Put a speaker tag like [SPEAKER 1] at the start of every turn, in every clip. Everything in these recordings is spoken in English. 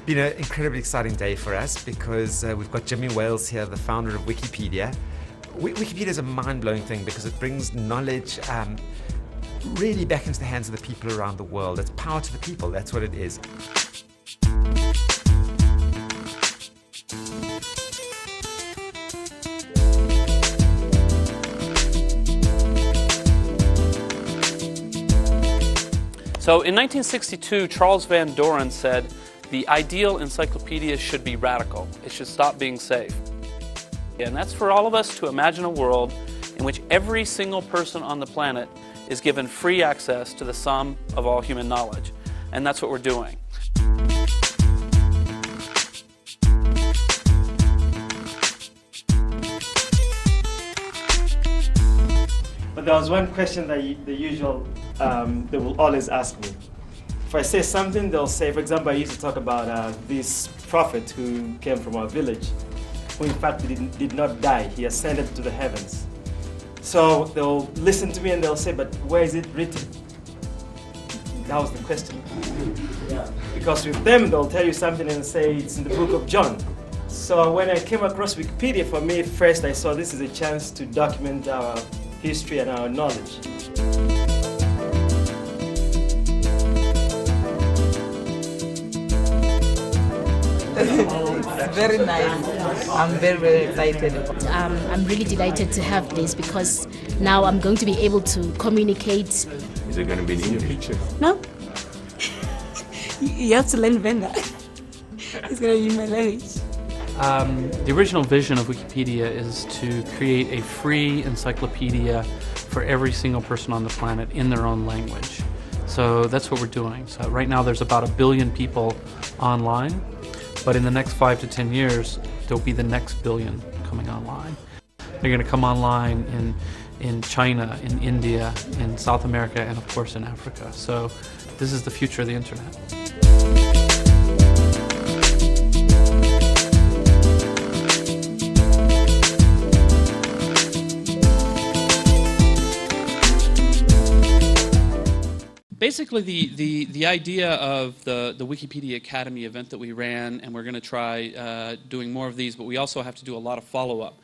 [SPEAKER 1] been an incredibly exciting day for us because we've got Jimmy Wales here, the founder of Wikipedia. Wikipedia is a mind-blowing thing because it brings knowledge really back into the hands of the people around the world. It's power to the people, that's what it is.
[SPEAKER 2] So in 1962, Charles Van Doren said, the ideal encyclopedia should be radical. It should stop being safe. And that's for all of us to imagine a world in which every single person on the planet is given free access to the sum of all human knowledge. And that's what we're doing.
[SPEAKER 3] But there was one question that they will always ask me. If I say something, they'll say, for example, I used to talk about this prophet who came from our village, who in fact did not die. He ascended to the heavens. So they'll listen to me and they'll say, but where is it written? That was the question. Yeah. Because with them, they'll tell you something and say it's in the book of John. So when I came across Wikipedia, for me, first I saw this as a chance to document our history and our knowledge.
[SPEAKER 4] It's very nice. I'm very, very excited.
[SPEAKER 5] I'm really delighted to have this because now I'm going to be able to communicate.
[SPEAKER 6] Is it going to be in English?
[SPEAKER 7] No. You have to learn Venda. It's going to be my language.
[SPEAKER 2] The original vision of Wikipedia is to create a free encyclopedia for every single person on the planet in their own language. So that's what we're doing. So right now there's about 1 billion people online, but in the next 5 to 10 years, there'll be the next billion coming online. They're going to come online in China, in India, in South America, and of course in Africa. So this is the future of the internet. Basically, the idea of the Wikipedia Academy event that we ran, and we're going to try doing more of these, but we also have to do a lot of follow-up.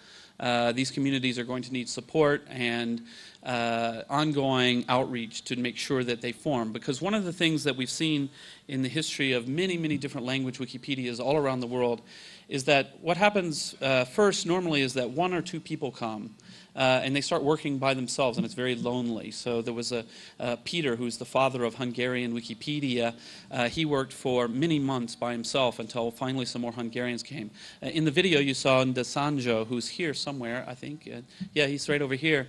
[SPEAKER 2] These communities are going to need support and ongoing outreach to make sure that they form. Because one of the things that we've seen in the history of many, many different language Wikipedias all around the world is that what happens first normally is that 1 or 2 people come. And they start working by themselves, and it's very lonely. So there was Peter, who's the father of Hungarian Wikipedia. He worked for many months by himself until finally some more Hungarians came. In the video you saw Ndesanjo, who's here somewhere, I think. Yeah, he's right over here.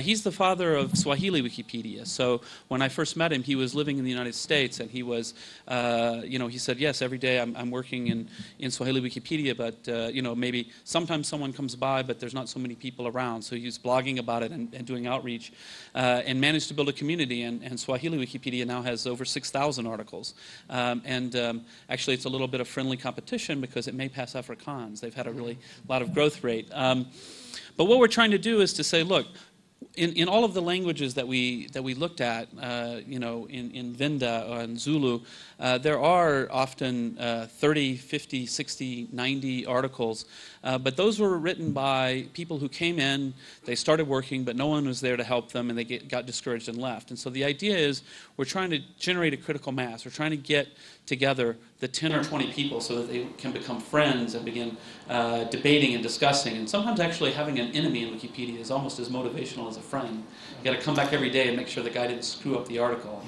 [SPEAKER 2] He's the father of Swahili Wikipedia. So when I first met him, he was living in the United States, and he was, he said, yes, every day I'm working in Swahili Wikipedia, but, maybe sometimes someone comes by, but there's not so many people around. So he's blogging about it and doing outreach and managed to build a community, and Swahili Wikipedia now has over 6,000 articles. Actually it's a little bit of friendly competition because it may pass Afrikaans. They've had a lot of growth rate. But what we're trying to do is to say, look, in all of the languages that we looked at, in Venda and Zulu, there are often 30, 50, 60, 90 articles, but those were written by people who came in, they started working, but no one was there to help them, and they got discouraged and left. And so the idea is we're trying to generate a critical mass. We're trying to get together the 10 or 20 people so that they can become friends and begin debating and discussing. And sometimes actually having an enemy in Wikipedia is almost as motivational as a friend. You got to come back every day and make sure the guy didn't screw up the article,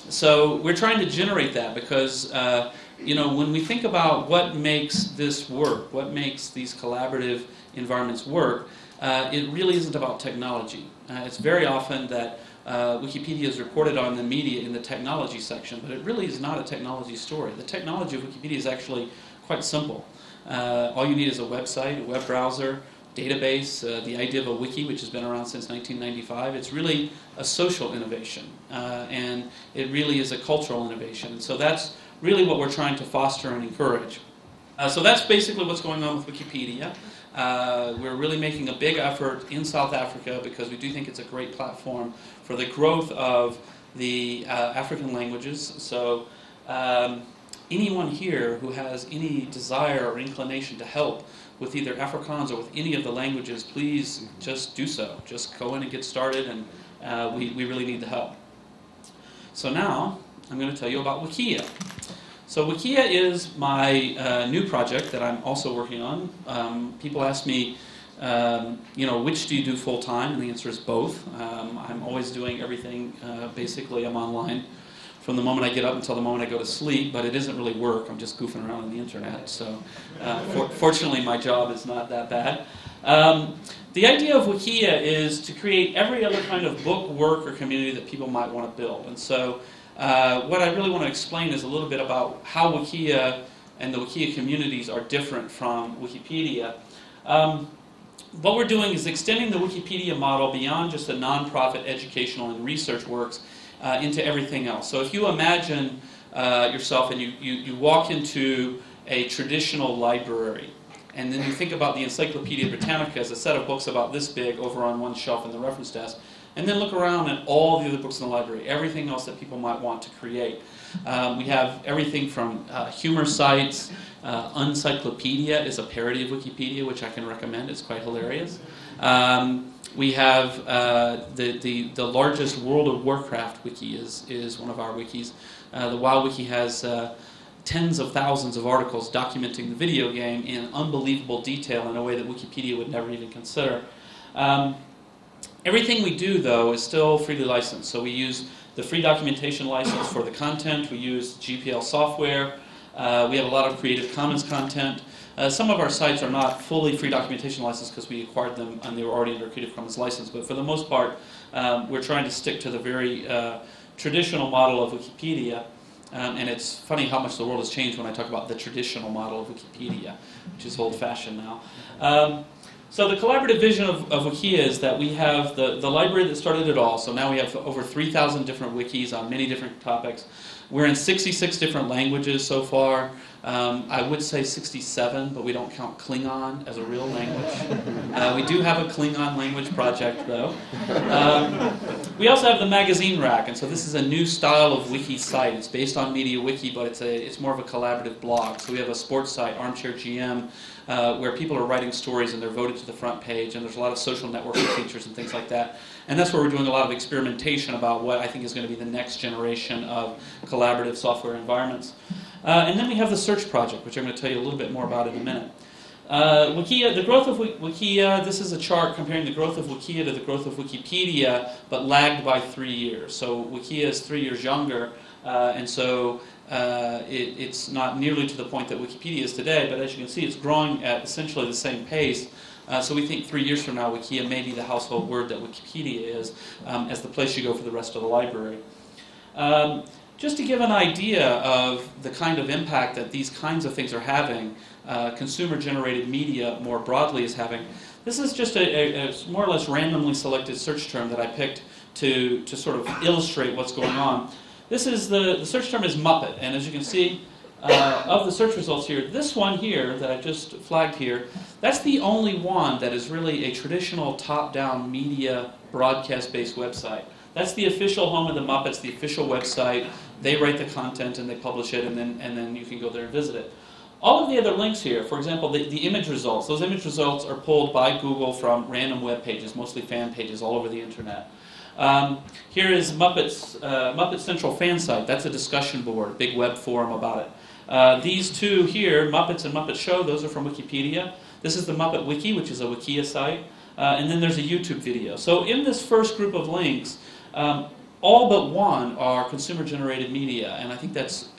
[SPEAKER 2] So we're trying to generate that because, when we think about what makes this work, what makes these collaborative environments work, it really isn't about technology. It's very often that Wikipedia is reported on in the media in the technology section, but it really is not a technology story. The technology of Wikipedia is actually quite simple. All you need is a website, a web browser, database, the idea of a wiki, which has been around since 1995. It's really a social innovation, and it really is a cultural innovation. So that's really what we're trying to foster and encourage. So that's basically what's going on with Wikipedia. We're really making a big effort in South Africa because we do think it's a great platform for the growth of the African languages. So anyone here who has any desire or inclination to help with either Afrikaans or with any of the languages, please just do so. Just go in and get started, and we really need the help. So now, I'm going to tell you about Wikia. So Wikia is my new project that I'm also working on. People ask me, which do you do full-time? And the answer is both. I'm always doing everything, basically I'm online from the moment I get up until the moment I go to sleep, but it isn't really work. I'm just goofing around on the internet. So fortunately, my job is not that bad. The idea of Wikia is to create every other kind of book, work, or community that people might want to build. And so what I really want to explain is a little bit about how Wikia and the Wikia communities are different from Wikipedia. What we're doing is extending the Wikipedia model beyond just the nonprofit educational and research works into everything else. So if you imagine yourself and you walk into a traditional library, and then you think about the Encyclopedia Britannica as a set of books about this big over on one shelf in the reference desk, and then look around at all the other books in the library, everything else that people might want to create. We have everything from humor sites. Uncyclopedia is a parody of Wikipedia, which I can recommend. It's quite hilarious. We have the largest World of Warcraft wiki is one of our wikis. The WoW wiki has tens of thousands of articles documenting the video game in unbelievable detail in a way that Wikipedia would never even consider. Everything we do, though, is still freely licensed. So we use the free documentation license for the content. We use GPL software. We have a lot of Creative Commons content. Some of our sites are not fully free documentation licensed because we acquired them and they were already under Creative Commons license. But for the most part, we're trying to stick to the very traditional model of Wikipedia. And it's funny how much the world has changed when I talk about the traditional model of Wikipedia, which is old-fashioned now. So the collaborative vision of Wikia is that we have the library that started it all. So now we have over 3,000 different wikis on many different topics. We're in 66 different languages so far. I would say 67, but we don't count Klingon as a real language. We do have a Klingon language project, though. We also have the magazine rack, and so this is a new style of wiki site. It's based on MediaWiki, but it's more of a collaborative blog. So we have a sports site, Armchair GM, where people are writing stories and they're voted to the front page, and there's a lot of social networking features and things like that. And that's where we're doing a lot of experimentation about what I think is going to be the next generation of collaborative software environments. And then we have the search project, which I'm going to tell you a little bit more about in a minute. Wikia, the growth of Wikia, this is a chart comparing the growth of Wikia to the growth of Wikipedia, but lagged by 3 years. So Wikia is 3 years younger, and so it's not nearly to the point that Wikipedia is today, but as you can see, it's growing at essentially the same pace. So we think 3 years from now, Wikia may be the household word that Wikipedia is as the place you go for the rest of the library. Just to give an idea of the kind of impact that these kinds of things are having, consumer-generated media more broadly is having, this is just a more or less randomly selected search term that I picked to sort of illustrate what's going on. This is the search term is Muppet, and as you can see, of the search results here, this one here that I just flagged here, that's the only one that is really a traditional top-down media broadcast-based website. That's the official home of the Muppets, the official website. They write the content and they publish it, and then you can go there and visit it. All of the other links here, for example, the image results, those image results are pulled by Google from random web pages, mostly fan pages all over the internet. Here is Muppet Central fan site. That's a discussion board, a big web forum about it. These two here, Muppets and Muppet Show, those are from Wikipedia. This is the Muppet Wiki, which is a Wikia site. And then there's a YouTube video. So in this first group of links, all but one are consumer-generated media, and I think that's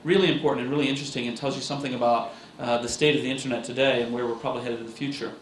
[SPEAKER 2] really important and really interesting and tells you something about the state of the internet today and where we're probably headed in the future.